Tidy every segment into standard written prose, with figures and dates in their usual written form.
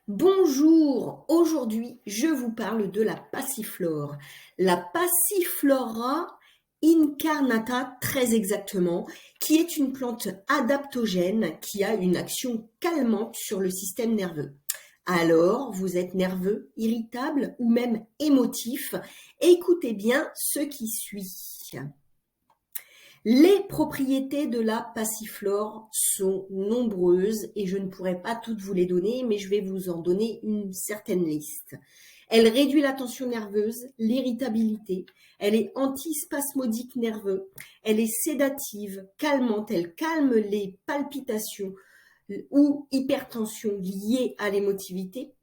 Bonjour, aujourd'hui je vous parle de la passiflore. La passiflora incarnata très exactement, qui est une plante adaptogène qui a une action calmante sur le système nerveux. Alors, vous êtes nerveux, irritable ou même émotif? Écoutez bien ce qui suit. Les propriétés de la passiflore sont nombreuses et je ne pourrais pas toutes vous les donner, mais je vais vous en donner une certaine liste. Elle réduit la tension nerveuse, l'irritabilité, elle est antispasmodique nerveux, elle est sédative, calmante, elle calme les palpitations ou hypertension liées à l'émotivité.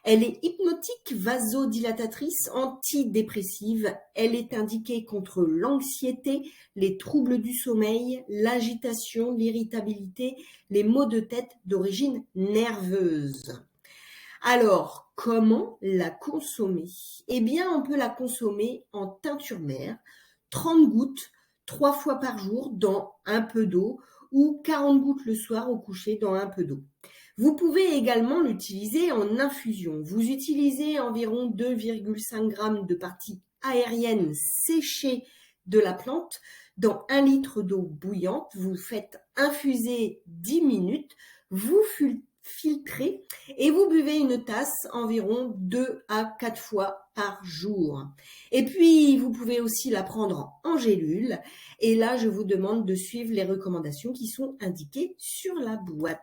Elle est hypnotique, vasodilatatrice, antidépressive. Elle est indiquée contre l'anxiété, les troubles du sommeil, l'agitation, l'irritabilité, les maux de tête d'origine nerveuse. Alors, comment la consommer? Eh bien, on peut la consommer en teinture mère, 30 gouttes, 3 fois par jour dans un peu d'eau ou 40 gouttes le soir au coucher dans un peu d'eau. Vous pouvez également l'utiliser en infusion. Vous utilisez environ 2,5 g de parties aériennes séchées de la plante dans 1 litre d'eau bouillante. Vous faites infuser 10 minutes, vous filtrez et vous buvez une tasse environ 2 à 4 fois par jour. Et puis, vous pouvez aussi la prendre en gélule. Et là, je vous demande de suivre les recommandations qui sont indiquées sur la boîte.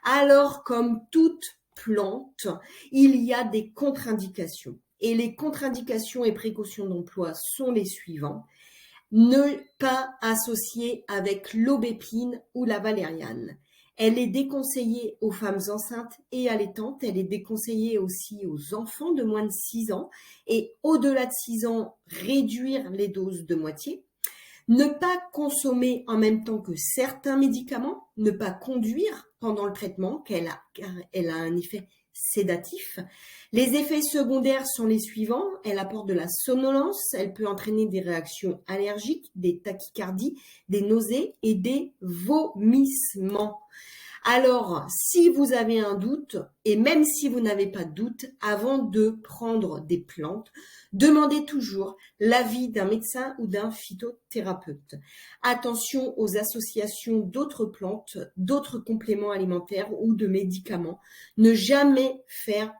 Alors, comme toute plante, il y a des contre-indications. Et les contre-indications et précautions d'emploi sont les suivants. Ne pas associer avec l'aubépine ou la valériane. Elle est déconseillée aux femmes enceintes et allaitantes. Elle est déconseillée aussi aux enfants de moins de 6 ans. Et au-delà de 6 ans, réduire les doses de moitié. Ne pas consommer en même temps que certains médicaments, ne pas conduire pendant le traitement car elle a un effet sédatif. Les effets secondaires sont les suivants. Elle apporte de la somnolence, elle peut entraîner des réactions allergiques, des tachycardies, des nausées et des vomissements. Alors, si vous avez un doute, et même si vous n'avez pas de doute, avant de prendre des plantes, demandez toujours l'avis d'un médecin ou d'un phytothérapeute. Attention aux associations d'autres plantes, d'autres compléments alimentaires ou de médicaments. Ne jamais faire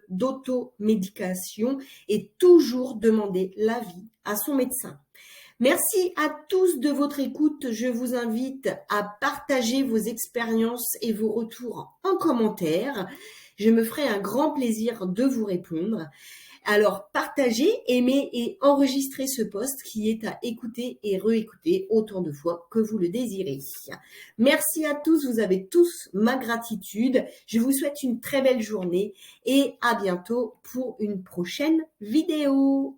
d'automédication et toujours demander l'avis à son médecin. Merci à tous de votre écoute. Je vous invite à partager vos expériences et vos retours en commentaire. Je me ferai un grand plaisir de vous répondre. Alors, partagez, aimez et enregistrez ce post qui est à écouter et réécouter autant de fois que vous le désirez. Merci à tous, vous avez tous ma gratitude. Je vous souhaite une très belle journée et à bientôt pour une prochaine vidéo.